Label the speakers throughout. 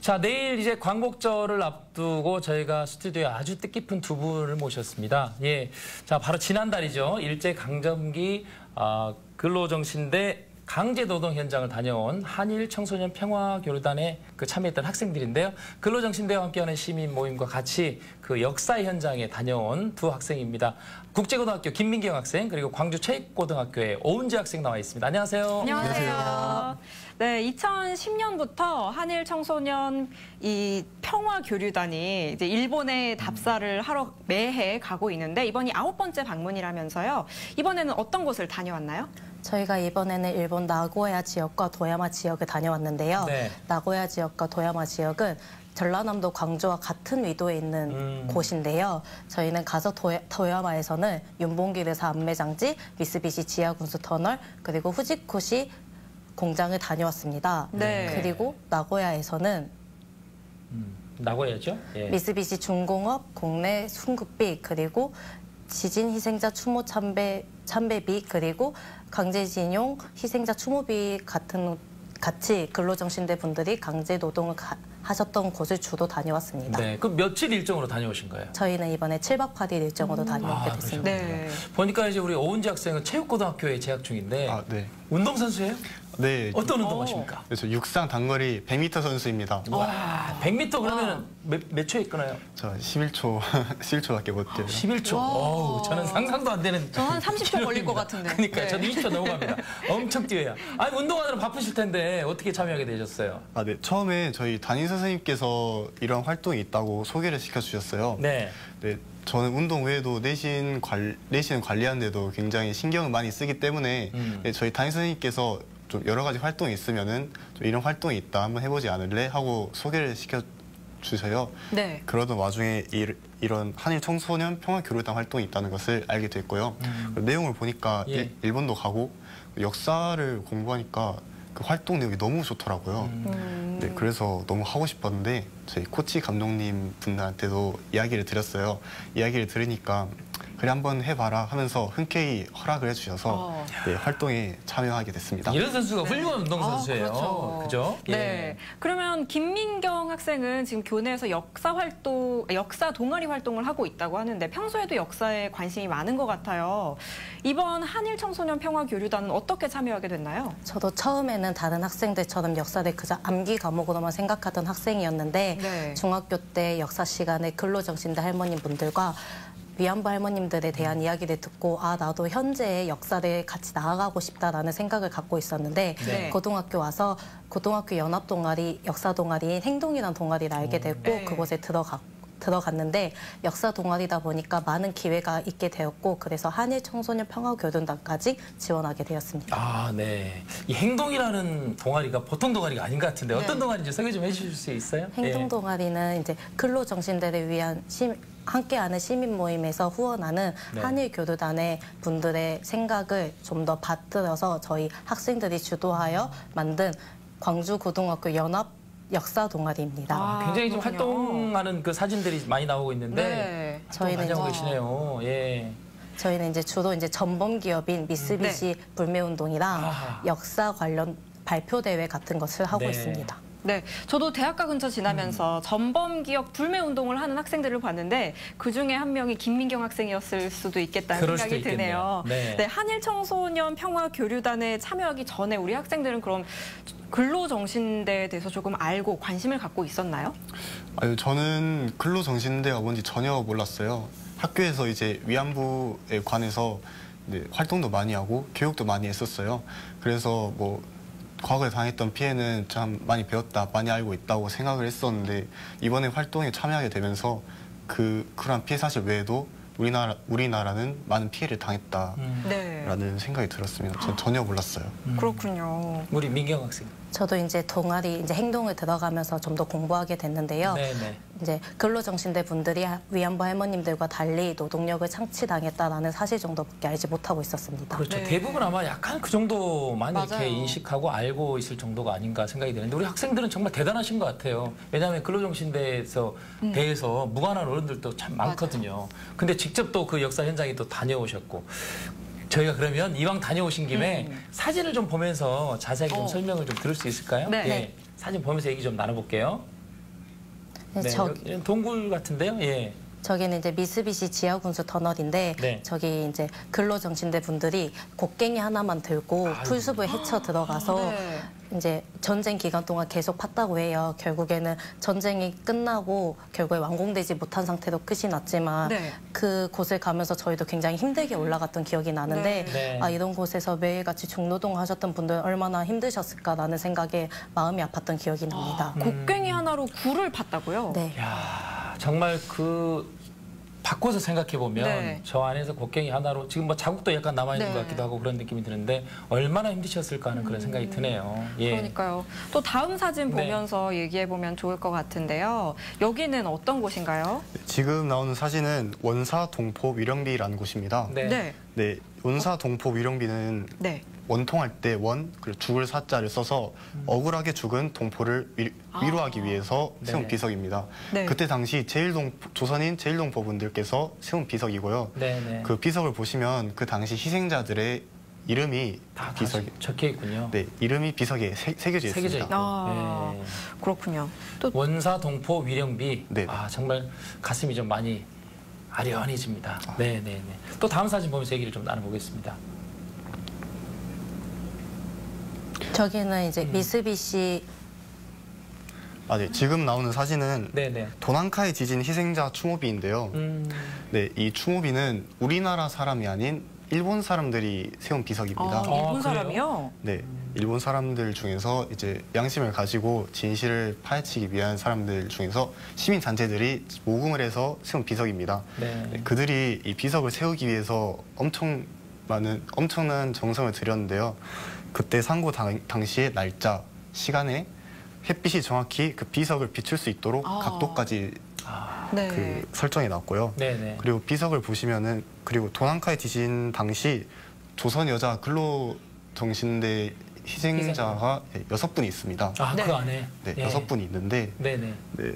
Speaker 1: 자, 내일 이제 광복절을 앞두고 저희가 스튜디오에 아주 뜻깊은 두 분을 모셨습니다. 예, 자, 바로 지난달이죠. 일제강점기 근로정신대 강제노동 현장을 다녀온 한일 청소년 평화교류단에 참여했던 학생들인데요. 근로정신대와 함께하는 시민 모임과 같이 그 역사 현장에 다녀온 두 학생입니다. 국제고등학교 김민경 학생 그리고 광주 체육고등학교의 오은지 학생 나와 있습니다. 안녕하세요.
Speaker 2: 안녕하세요. 네, 2010년부터 한일 청소년 평화교류단이 이제 일본에 답사를 하러 매해 가고 있는데 이번이 9번째 방문이라면서요. 이번에는 어떤 곳을 다녀왔나요?
Speaker 3: 저희가 이번에는 일본 나고야 지역과 도야마 지역을 다녀왔는데요.
Speaker 1: 네.
Speaker 3: 나고야 지역과 도야마 지역은 전라남도 광주와 같은 위도에 있는 곳인데요. 저희는 가서 도야마에서는 윤봉길 의사 안매장지, 미쓰비시 지하군수 터널, 그리고 후지쿠시 공장을 다녀왔습니다.
Speaker 2: 네.
Speaker 3: 그리고 나고야에서는
Speaker 1: 나고야죠? 예.
Speaker 3: 미쓰비시 중공업 국내 순국비, 그리고 지진 희생자 추모 참배비, 그리고 강제징용 희생자 추모비 같이 근로정신대 분들이 강제 노동을 하셨던 곳을 주로 다녀왔습니다.
Speaker 1: 네, 그럼 며칠 일정으로 다녀오신 거예요?
Speaker 3: 저희는 이번에 7박 8일 일정으로 다녀오게 됐습니다.
Speaker 2: 네.
Speaker 1: 보니까 이제 우리 오은지 학생은 체육고등학교에 재학 중인데
Speaker 4: 네.
Speaker 1: 운동선수예요?
Speaker 4: 네.
Speaker 1: 어떤 운동 하십니까?
Speaker 4: 저 육상 단거리 100m 선수입니다.
Speaker 1: 와, 100m 그러면 몇 초에 끊어요?
Speaker 4: 저 11초, 11초밖에 못 뛰어요.
Speaker 1: 11초. 어우, 저는 상상도 안 되는.
Speaker 2: 저 한 30초 걸릴 것 같은데.
Speaker 1: 그러니까
Speaker 2: 네.
Speaker 1: 저도 20초 넘어갑니다. 엄청 뛰어야. 아니, 운동하느라 바쁘실 텐데 어떻게 참여하게 되셨어요?
Speaker 4: 네. 처음에 저희 담임 선생님께서 이런 활동이 있다고 소개를 시켜주셨어요.
Speaker 1: 네.
Speaker 4: 네. 저는 운동 외에도 내신을 관리하는 데도 굉장히 신경을 많이 쓰기 때문에 네, 저희 담임 선생님께서 좀 여러 가지 활동이 있으면은 좀 이런 활동이 있다 한번 해보지 않을래 하고 소개를 시켜주셔요.
Speaker 2: 네.
Speaker 4: 그러던 와중에 이런 한일 청소년 평화교류단 활동이 있다는 것을 알게 됐고요. 내용을 보니까
Speaker 1: 예.
Speaker 4: 일본도 가고 역사를 공부하니까 그 활동 내용이 너무 좋더라고요. 네, 그래서 너무 하고 싶었는데 저희 코치 감독님 분들한테도 이야기를 드렸어요. 이야기를 들으니까 그래 한번 해봐라 하면서 흔쾌히 허락을 해주셔서 네, 활동에 참여하게 됐습니다.
Speaker 1: 이런 선수가 훌륭한 운동선수예요.
Speaker 2: 그렇죠.
Speaker 1: 그죠?
Speaker 2: 네.
Speaker 1: 예.
Speaker 2: 그러면 김민경 학생은 지금 교내에서 역사 동아리 활동을 하고 있다고 하는데 평소에도 역사에 관심이 많은 것 같아요. 이번 한일 청소년 평화교류단은 어떻게 참여하게 됐나요?
Speaker 3: 저도 처음에는 다른 학생들처럼 역사를 그저 암기 과목으로만 생각하던 학생이었는데
Speaker 2: 네.
Speaker 3: 중학교 때 역사 시간에 근로정신대 할머님 분들과 위안부 할머님들에 대한 이야기를 듣고 나도 현재의 역사를 같이 나아가고 싶다라는 생각을 갖고 있었는데
Speaker 2: 네.
Speaker 3: 고등학교 와서 고등학교 연합 동아리, 역사 동아리인 행동이라는 동아리를 알게 됐고
Speaker 2: 네.
Speaker 3: 그곳에 들어갔는데 역사 동아리다 보니까 많은 기회가 있게 되었고 그래서 한일 청소년 평화교류단까지 지원하게 되었습니다.
Speaker 1: 아, 네. 이 행동이라는 동아리가 보통 동아리가 아닌 것 같은데 어떤
Speaker 2: 네.
Speaker 1: 동아리인지 소개 좀 해주실 수 있어요?
Speaker 3: 행동 동아리는 이제 근로정신대를 위한 함께하는 시민 모임에서 후원하는
Speaker 1: 네.
Speaker 3: 한일 교류단의 분들의 생각을 좀 더 받들어서 저희 학생들이 주도하여 만든 광주고등학교 연합 역사 동아리입니다.
Speaker 1: 굉장히 좀
Speaker 2: 그렇군요.
Speaker 1: 활동하는 그 사진들이 많이 나오고 있는데
Speaker 2: 네.
Speaker 1: 저희는
Speaker 3: 저희는
Speaker 1: 하고 계시네요. 예.
Speaker 3: 저희는 이제 주로 전범 기업인 미쓰비시 불매운동이랑
Speaker 1: 아하.
Speaker 3: 역사 관련 발표 대회 같은 것을 하고
Speaker 1: 네.
Speaker 3: 있습니다.
Speaker 2: 네, 저도 대학가 근처 지나면서 전범기업 불매운동을 하는 학생들을 봤는데 그중에 한 명이 김민경 학생이었을 수도 있겠다는
Speaker 1: 그럴
Speaker 2: 생각이
Speaker 1: 수도
Speaker 2: 드네요.
Speaker 1: 있겠네요. 네.
Speaker 2: 네, 한일 청소년 평화교류단에 참여하기 전에 우리 학생들은 그럼 근로정신대에 대해서 조금 알고 관심을 갖고 있었나요?
Speaker 4: 저는 근로정신대가 뭔지 전혀 몰랐어요. 학교에서 이제 위안부에 관해서 활동도 많이 하고 교육도 많이 했었어요. 그래서 뭐 과거에 당했던 피해는 참 많이 배웠다, 많이 알고 있다고 생각을 했었는데 이번에 활동에 참여하게 되면서 그런 피해 사실 외에도 우리나라는 많은 피해를 당했다라는
Speaker 2: 네.
Speaker 4: 생각이 들었습니다. 전 전혀 몰랐어요.
Speaker 2: 그렇군요.
Speaker 1: 우리 민경 학생.
Speaker 3: 저도 이제 동아리 행동을 들어가면서 좀 더 공부하게 됐는데요.
Speaker 1: 네네.
Speaker 3: 이제 근로정신대 분들이 위안부 할머님들과 달리 노동력을 창치당했다라는 사실 정도밖에 알지 못하고 있었습니다.
Speaker 1: 그렇죠.
Speaker 2: 네.
Speaker 1: 대부분 아마 약간 그 정도만 이렇게
Speaker 2: 맞아요.
Speaker 1: 인식하고 알고 있을 정도가 아닌가 생각이 드는데 우리 학생들은 정말 대단하신 것 같아요. 왜냐하면 근로정신대에서 대해서 무관한 어른들도 참 많거든요. 근데 직접 또 그 역사 현장에 또 다녀오셨고 저희가 그러면 이왕 다녀오신 김에 사진을 좀 보면서 자세하게 좀 설명을 좀 들을 수 있을까요?
Speaker 2: 네.
Speaker 1: 예. 사진 보면서 얘기 좀 나눠볼게요.
Speaker 3: 네,
Speaker 1: 네, 여기 동굴 같은데요. 예.
Speaker 3: 저기는 이제 미쓰비시 지하군수 터널인데
Speaker 1: 네.
Speaker 3: 저기 이제 근로정신대 분들이 곡괭이 하나만 들고 풀숲을 헤쳐 들어가서
Speaker 2: 네.
Speaker 3: 이제 전쟁 기간 동안 계속 팠다고 해요. 결국에는 전쟁이 끝나고 결국에 완공되지 못한 상태로 끝이 났지만
Speaker 2: 네.
Speaker 3: 그 곳을 가면서 저희도 굉장히 힘들게 올라갔던 기억이 나는데
Speaker 1: 네.
Speaker 3: 아, 이런 곳에서 매일같이 중노동 하셨던 분들 얼마나 힘드셨을까라는 생각에 마음이 아팠던 기억이 납니다.
Speaker 2: 곡괭이 하나로 굴을 팠다고요?
Speaker 3: 네.
Speaker 1: 야, 정말 그 바꿔서 생각해 보면
Speaker 2: 네.
Speaker 1: 저 안에서 곡괭이 하나로 지금 뭐 자국도 약간 남아 있는
Speaker 2: 네.
Speaker 1: 것 같기도 하고 그런 느낌이 드는데 얼마나 힘드셨을까 하는 그런 생각이 드네요. 예.
Speaker 2: 그러니까요. 또 다음 사진
Speaker 1: 네.
Speaker 2: 보면서 얘기해 보면 좋을 것 같은데요. 여기는 어떤 곳인가요?
Speaker 4: 지금 나오는 사진은 원사 동포 위령비라는 곳입니다.
Speaker 1: 네.
Speaker 2: 네.
Speaker 4: 네, 원사 동포 위령비는
Speaker 2: 네.
Speaker 4: 원통할 때 원, 그리고 죽을 사자를 써서 억울하게 죽은 동포를 위로하기 위해서 세운
Speaker 1: 네.
Speaker 4: 비석입니다.
Speaker 2: 네.
Speaker 4: 그때 당시 조선인 제일동포분들께서 세운 비석이고요.
Speaker 1: 네, 네.
Speaker 4: 그 비석을 보시면 그 당시 희생자들의 이름이
Speaker 1: 다
Speaker 4: 비석에
Speaker 1: 적혀 있군요.
Speaker 4: 네, 이름이 비석에 새겨져
Speaker 1: 새겨져
Speaker 4: 있습니다.
Speaker 1: 있고.
Speaker 2: 아,
Speaker 1: 네.
Speaker 2: 그렇군요. 또
Speaker 1: 원사 동포 위령비.
Speaker 4: 네.
Speaker 1: 아, 정말 가슴이 좀 많이 아련해집니다. 네, 네, 네. 또 다음 사진 보면서 얘기를 좀 나눠보겠습니다.
Speaker 3: 저기는 이제 미쓰비시
Speaker 4: 아, 네, 지금 나오는 사진은
Speaker 1: 네, 네.
Speaker 4: 도난카이 지진 희생자 추모비인데요. 네, 이 추모비는 우리나라 사람이 아닌 일본 사람들이 세운 비석입니다.
Speaker 2: 일본
Speaker 1: 그래요?
Speaker 2: 사람이요?
Speaker 4: 네, 일본 사람들 중에서 이제 양심을 가지고 진실을 파헤치기 위한 사람들 중에서 시민 단체들이 모금을 해서 세운 비석입니다.
Speaker 1: 네.
Speaker 4: 네, 그들이 이 비석을 세우기 위해서 엄청난 정성을 들였는데요. 그때 상고 당시의 날짜, 시간에 햇빛이 정확히 그 비석을 비출 수 있도록
Speaker 2: 아.
Speaker 4: 각도까지
Speaker 2: 네.
Speaker 4: 그 설정해 놨고요.
Speaker 1: 네, 네.
Speaker 4: 그리고 비석을 보시면은 그리고 도난카이 지진 당시 조선 여자 근로정신대 희생자가 6분이 있습니다.
Speaker 1: 아,
Speaker 2: 네.
Speaker 1: 그 안에.
Speaker 4: 네,
Speaker 1: 예.
Speaker 4: 6분이 있는데
Speaker 1: 네, 네.
Speaker 4: 네,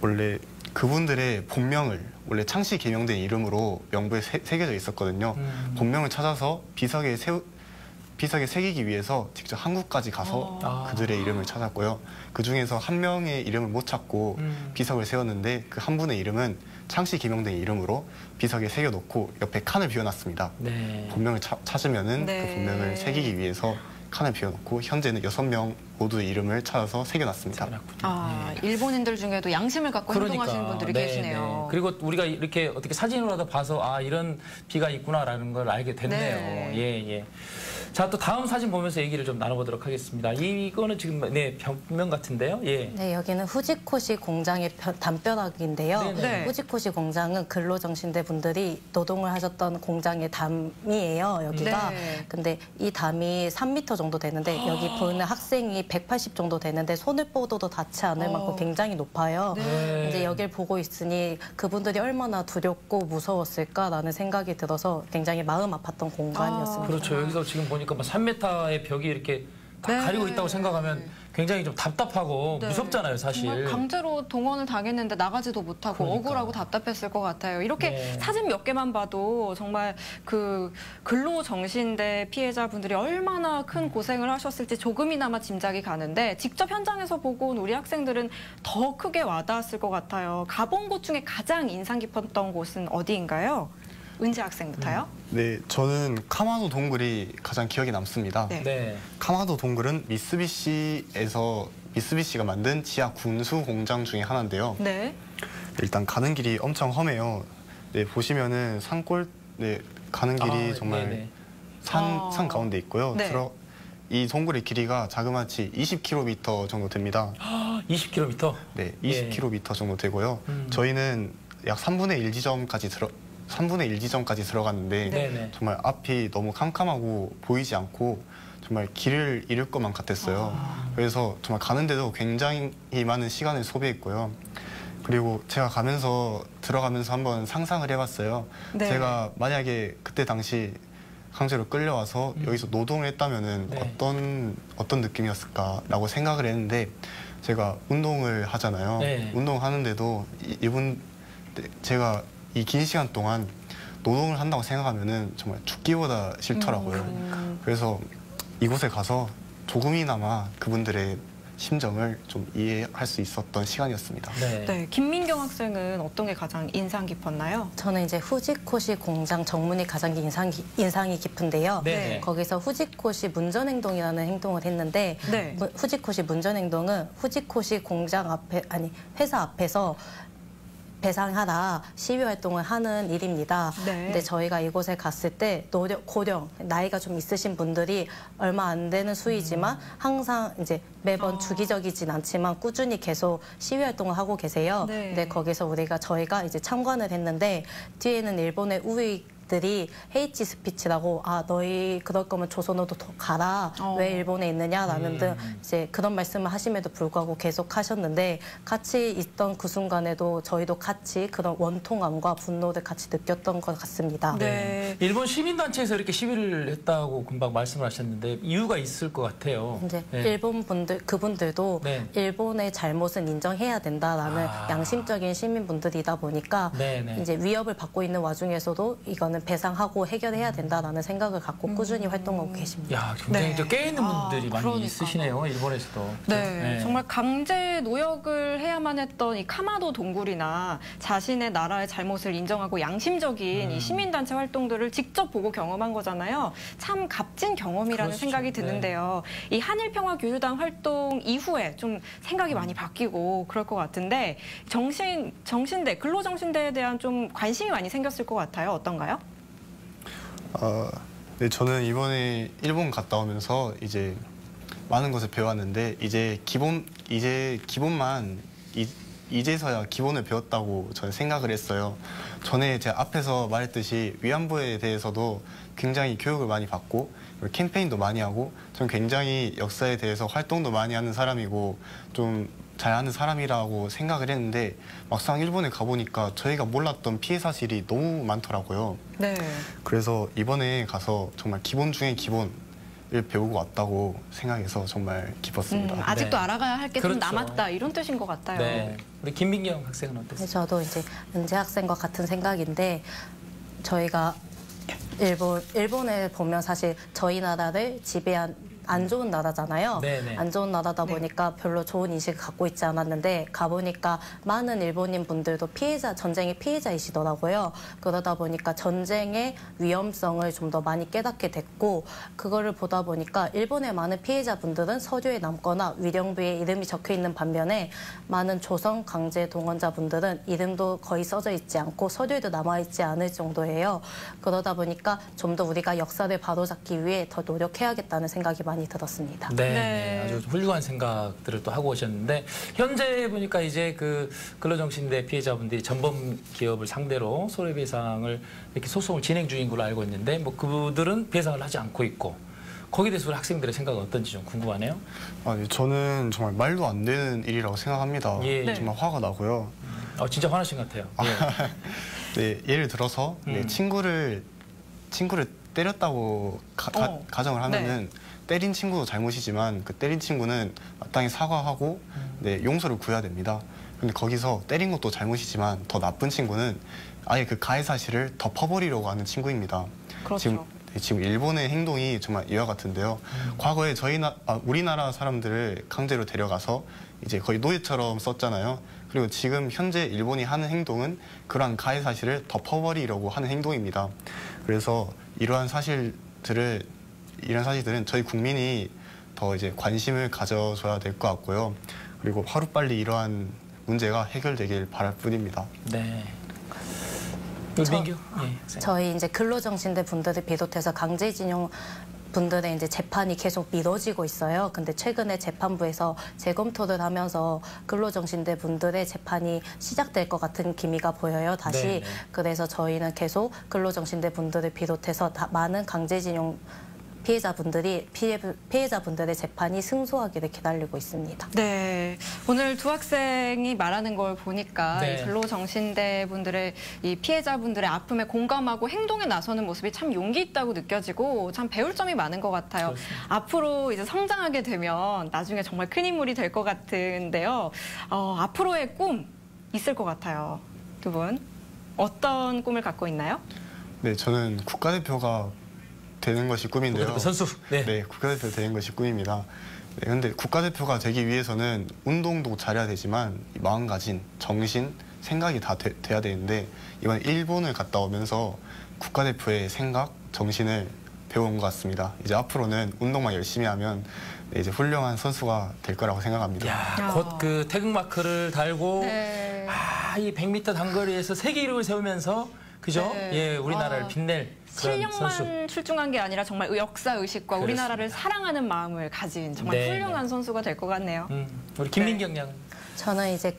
Speaker 4: 원래 그분들의 본명을 원래 창씨 개명된 이름으로 명부에 새겨져 있었거든요. 본명을 찾아서 비석에 새기기 위해서 직접 한국까지 가서
Speaker 1: 아.
Speaker 4: 그들의 이름을 찾았고요. 그 중에서 한 명의 이름을 못 찾고 비석을 세웠는데 그 한 분의 이름은 창씨 개명된 이름으로 비석에 새겨놓고 옆에 칸을 비워놨습니다.
Speaker 1: 네.
Speaker 4: 본명을 찾으면은
Speaker 2: 네.
Speaker 4: 그 본명을 새기기 위해서 칸을 비워놓고 현재는 6명 모두의 이름을 찾아서 새겨놨습니다.
Speaker 2: 아, 일본인들 중에도 양심을 갖고 행동하시는 분들이
Speaker 1: 네,
Speaker 2: 계시네요.
Speaker 1: 네. 그리고 우리가 이렇게 어떻게 사진으로라도 봐서 아 이런 비가 있구나라는 걸 알게 됐네요.
Speaker 2: 네.
Speaker 1: 예, 예. 자, 또 다음 사진 보면서 얘기를 좀 나눠보도록 하겠습니다. 이거는 지금 네 벽면 같은데요. 예.
Speaker 3: 네, 여기는 후지코시 공장의 담벼락인데요.
Speaker 1: 네네.
Speaker 2: 네.
Speaker 3: 후지코시 공장은 근로정신대 분들이 노동을 하셨던 공장의 담이에요, 여기가.
Speaker 2: 네.
Speaker 3: 근데 이 담이 3m 정도 되는데 여기 보이는 학생이 180 정도 되는데 손을 뻗어도 닿지 않을 만큼 굉장히 높아요.
Speaker 1: 네.
Speaker 3: 이제 여길 보고 있으니 그분들이 얼마나 두렵고 무서웠을까라는 생각이 들어서 굉장히 마음 아팠던 공간이었습니다.
Speaker 1: 그렇죠. 여기서 지금 보니까 뭐 3m의 벽이 이렇게 다
Speaker 2: 네.
Speaker 1: 가리고 있다고 생각하면 굉장히 좀 답답하고
Speaker 2: 네.
Speaker 1: 무섭잖아요, 사실.
Speaker 2: 정말 강제로 동원을 당했는데 나가지도 못하고
Speaker 1: 그러니까.
Speaker 2: 억울하고 답답했을 것 같아요. 이렇게
Speaker 1: 네.
Speaker 2: 사진 몇 개만 봐도 정말 그 근로정신대 피해자분들이 얼마나 큰 고생을 하셨을지 조금이나마 짐작이 가는데 직접 현장에서 보고 온 우리 학생들은 더 크게 와닿았을 것 같아요. 가본 곳 중에 가장 인상 깊었던 곳은 어디인가요? 은지 학생부터요?
Speaker 4: 네, 저는 카마도 동굴이 가장 기억에 남습니다.
Speaker 2: 네.
Speaker 1: 네.
Speaker 4: 카마도 동굴은 미쓰비시가 만든 지하 군수 공장 중에 하나인데요.
Speaker 2: 네.
Speaker 4: 일단 가는 길이 엄청 험해요. 네, 보시면은 산골 가는 길이 정말
Speaker 1: 네네.
Speaker 4: 산 가운데 있고요.
Speaker 2: 네.
Speaker 4: 이 동굴의 길이가 자그마치 20km 정도 됩니다.
Speaker 1: 20km.
Speaker 4: 네,
Speaker 1: 예.
Speaker 4: 20km 정도 되고요. 저희는 약 3분의 1 지점까지 들어갔는데
Speaker 1: 네네.
Speaker 4: 정말 앞이 너무 캄캄하고 보이지 않고 정말 길을 잃을 것만 같았어요. 그래서 정말 가는데도 굉장히 많은 시간을 소비했고요. 그리고 제가 들어가면서 한번 상상을 해봤어요.
Speaker 2: 네.
Speaker 4: 제가 만약에 그때 당시 강제로 끌려와서 여기서 노동을 했다면은
Speaker 1: 네.
Speaker 4: 어떤 느낌이었을까라고 생각을 했는데 제가 운동을 하잖아요.
Speaker 1: 네.
Speaker 4: 운동하는데도 제가 이 긴 시간 동안 노동을 한다고 생각하면은 정말 죽기보다 싫더라고요. 그래서 이곳에 가서 조금이나마 그분들의 심정을 좀 이해할 수 있었던 시간이었습니다.
Speaker 1: 네.
Speaker 2: 네, 김민경 학생은 어떤 게 가장 인상 깊었나요?
Speaker 3: 저는 이제 후지코시 공장 정문이 가장 인상이 깊은데요.
Speaker 1: 네.
Speaker 3: 거기서 후지코시 문전행동이라는 행동을 했는데
Speaker 2: 네.
Speaker 3: 후지코시 문전행동은 후지코시 공장 앞에 회사 앞에서 배상하라 시위 활동을 하는 일입니다.
Speaker 2: 네.
Speaker 3: 근데 저희가 이곳에 갔을 때 고령 나이가 좀 있으신 분들이 얼마 안 되는 수이지만 항상 이제 매번 주기적이진 않지만 꾸준히 계속 시위 활동을 하고 계세요.
Speaker 2: 네.
Speaker 3: 근데 거기서 저희가 이제 참관을 했는데 뒤에는 일본의 우익들이 헤이치 스피치라고 너희 그럴 거면 조선으로 가라 왜 일본에 있느냐라는 등 이제 그런 말씀을 하심에도 불구하고 계속 하셨는데 같이 있던 그 순간에도 저희도 같이 그런 원통함과 분노를 같이 느꼈던 것 같습니다.
Speaker 2: 네.
Speaker 1: 일본 시민단체에서 이렇게 시위를 했다고 금방 말씀을 하셨는데 이유가 있을 것 같아요.
Speaker 3: 이제
Speaker 1: 네.
Speaker 3: 일본 그분들도
Speaker 1: 네.
Speaker 3: 일본의 잘못은 인정해야 된다라는 양심적인 시민분들이다 보니까
Speaker 1: 네.
Speaker 3: 이제 위협을 받고 있는 와중에서도 이거는 배상하고 해결해야 된다라는 생각을 갖고 꾸준히 활동하고 계십니다.
Speaker 1: 야, 굉장히
Speaker 2: 네.
Speaker 1: 또 깨있는 분들이 많이
Speaker 2: 그러니까요.
Speaker 1: 있으시네요, 일본에서도.
Speaker 2: 네, 정말 강제 노역을 해야만 했던 이 카마도 동굴이나 자신의 나라의 잘못을 인정하고 양심적인 이 시민단체 활동들을 직접 보고 경험한 거잖아요. 참 값진 경험이라는
Speaker 1: 그렇죠.
Speaker 2: 생각이 드는데요. 이 한일평화교류단 활동 이후에 좀 생각이 많이 바뀌고 그럴 것 같은데 정신대, 근로정신대에 대한 좀 관심이 많이 생겼을 것 같아요. 어떤가요?
Speaker 4: 네, 저는 이번에 일본 갔다 오면서 이제 많은 것을 배웠는데 이제서야 기본을 배웠다고 저는 생각을 했어요. 전에 제가 앞에서 말했듯이 위안부에 대해서도 굉장히 교육을 많이 받고 캠페인도 많이 하고 저는 굉장히 역사에 대해서 활동도 많이 하는 사람이고 좀 잘하는 사람이라고 생각을 했는데 막상 일본에 가보니까 저희가 몰랐던 피해 사실이 너무 많더라고요.
Speaker 2: 네.
Speaker 4: 그래서 이번에 가서 정말 기본 중에 기본을 배우고 왔다고 생각해서 정말 기뻤습니다.
Speaker 2: 아직도
Speaker 1: 네.
Speaker 2: 알아가야 할 게 좀
Speaker 1: 그렇죠.
Speaker 2: 남았다 이런 뜻인 것 같아요.
Speaker 1: 네. 우리 김민경 학생은
Speaker 3: 네,
Speaker 1: 어땠어요?
Speaker 3: 저도 이제 은재 학생과 같은 생각인데 저희가 일본에 보면 사실 저희 나라를 지배한 안 좋은 나라잖아요.
Speaker 1: 네네.
Speaker 3: 안 좋은 나라다 보니까 별로 좋은 인식을 갖고 있지 않았는데 가보니까 많은 일본인 분들도 전쟁의 피해자이시더라고요. 그러다 보니까 전쟁의 위험성을 좀 더 많이 깨닫게 됐고 그거를 보다 보니까 일본의 많은 피해자분들은 서류에 남거나 위령부에 이름이 적혀 있는 반면에 많은 조선 강제 동원자분들은 이름도 거의 써져 있지 않고 서류에도 남아있지 않을 정도예요. 그러다 보니까 좀 더 우리가 역사를 바로잡기 위해 더 노력해야겠다는 생각이 많이 들었습니다.
Speaker 1: 네, 아주 훌륭한 생각들을 또 하고 오셨는데 현재 보니까 이제 그 근로정신대 피해자분들이 전범 기업을 상대로 손해배상을 이렇게 소송을 진행 중인 걸로 알고 있는데 뭐 그들은 배상을 하지 않고 있고 거기에 대해서 우리 학생들의 생각은 어떤지 좀 궁금하네요.
Speaker 4: 아니, 저는 정말 말도 안 되는 일이라고 생각합니다.
Speaker 1: 예.
Speaker 4: 정말 화가 나고요.
Speaker 1: 진짜 화나신 것 같아요. 예.
Speaker 4: 네, 예를 들어서 네, 친구를 때렸다고 가정을 하면은 때린 친구도 잘못이지만 그 때린 친구는 마땅히 사과하고 네, 용서를 구해야 됩니다. 근데 거기서 때린 것도 잘못이지만 더 나쁜 친구는 아예 그 가해 사실을 덮어버리려고 하는 친구입니다.
Speaker 2: 그렇죠.
Speaker 4: 지금 일본의 행동이 정말 이와 같은데요. 과거에 우리나라 사람들을 강제로 데려가서 이제 거의 노예처럼 썼잖아요. 그리고 지금 현재 일본이 하는 행동은 그러한 가해 사실을 덮어버리려고 하는 행동입니다. 그래서 이러한 사실들은 저희 국민이 더 이제 관심을 가져줘야 될 것 같고요. 그리고 하루빨리 이러한 문제가 해결되길 바랄 뿐입니다.
Speaker 1: 네. 민규? 예.
Speaker 3: 저희 이제 근로정신대 분들을 비롯해서 강제징용 분들의 이제 재판이 계속 미뤄지고 있어요. 근데 최근에 재판부에서 재검토를 하면서 근로정신대 분들의 재판이 시작될 것 같은 기미가 보여요. 다시.
Speaker 1: 네네.
Speaker 3: 그래서 저희는 계속 근로정신대 분들을 비롯해서 많은 강제징용 피해자분들의 재판이 승소하기를 기다리고 있습니다.
Speaker 2: 네, 오늘 두 학생이 말하는 걸 보니까
Speaker 1: 네.
Speaker 2: 이 근로정신대 분들의 이 피해자분들의 아픔에 공감하고 행동에 나서는 모습이 참 용기 있다고 느껴지고 참 배울 점이 많은 것 같아요.
Speaker 1: 그렇습니다.
Speaker 2: 앞으로 이제 성장하게 되면 나중에 정말 큰 인물이 될 것 같은데요. 앞으로의 꿈 있을 것 같아요. 두 분 어떤 꿈을 갖고 있나요?
Speaker 4: 네, 저는 국가대표가 되는 것이 꿈인데요.
Speaker 1: 선수. 네.
Speaker 4: 네, 국가대표 되는 것이 꿈입니다. 네, 근데 국가대표가 되기 위해서는 운동도 잘해야 되지만 이 마음가짐, 정신, 생각이 다 돼야 되는데 이번 일본을 갔다 오면서 국가대표의 생각, 정신을 배운 것 같습니다. 이제 앞으로는 운동만 열심히 하면 네, 이제 훌륭한 선수가 될 거라고 생각합니다.
Speaker 1: 야, 곧 그 태극마크를 달고
Speaker 2: 네.
Speaker 1: 이 100m 단거리에서 세계 기록을 세우면서 그죠?
Speaker 2: 네.
Speaker 1: 예, 우리나라를
Speaker 2: 아,
Speaker 1: 빛낼 그런
Speaker 2: 실력만
Speaker 1: 선수.
Speaker 2: 출중한 게 아니라 정말 역사 의식과
Speaker 1: 그렇습니다.
Speaker 2: 우리나라를 사랑하는 마음을 가진 정말
Speaker 1: 네,
Speaker 2: 훌륭한 선수가 될 것 같네요.
Speaker 1: 우리 김민경 양은
Speaker 3: 저는 이제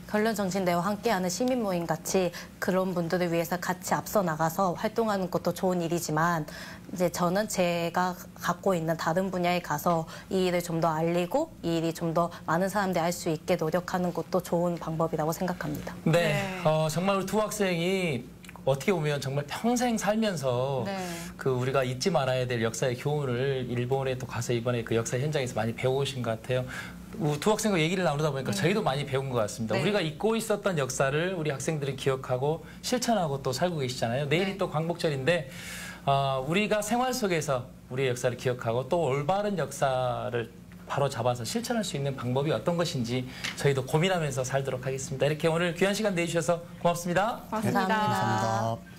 Speaker 3: 근로정신대와 함께하는 시민 모임 같이 그런 분들을 위해서 같이 앞서 나가서 활동하는 것도 좋은 일이지만 이제 저는 제가 갖고 있는 다른 분야에 가서 이 일을 좀 더 알리고 이 일이 좀 더 많은 사람들이 알 수 있게 노력하는 것도 좋은 방법이라고 생각합니다.
Speaker 1: 네,
Speaker 2: 네.
Speaker 1: 정말 우리 두 학생이 어떻게 보면 정말 평생 살면서
Speaker 2: 네.
Speaker 1: 그 우리가 잊지 말아야 될 역사의 교훈을 일본에 또 가서 이번에 그 역사 현장에서 많이 배워오신 것 같아요. 두 학생과 얘기를 나누다 보니까 저희도 많이 배운 것 같습니다.
Speaker 2: 네.
Speaker 1: 우리가 잊고 있었던 역사를 우리 학생들이 기억하고 실천하고 또 살고 계시잖아요. 내일이
Speaker 2: 네.
Speaker 1: 또 광복절인데 우리가 생활 속에서 우리의 역사를 기억하고 또 올바른 역사를 바로 잡아서 실천할 수 있는 방법이 어떤 것인지 저희도 고민하면서 살도록 하겠습니다. 이렇게 오늘 귀한 시간 내주셔서 고맙습니다.
Speaker 2: 고맙습니다.
Speaker 3: 감사합니다.
Speaker 4: 감사합니다.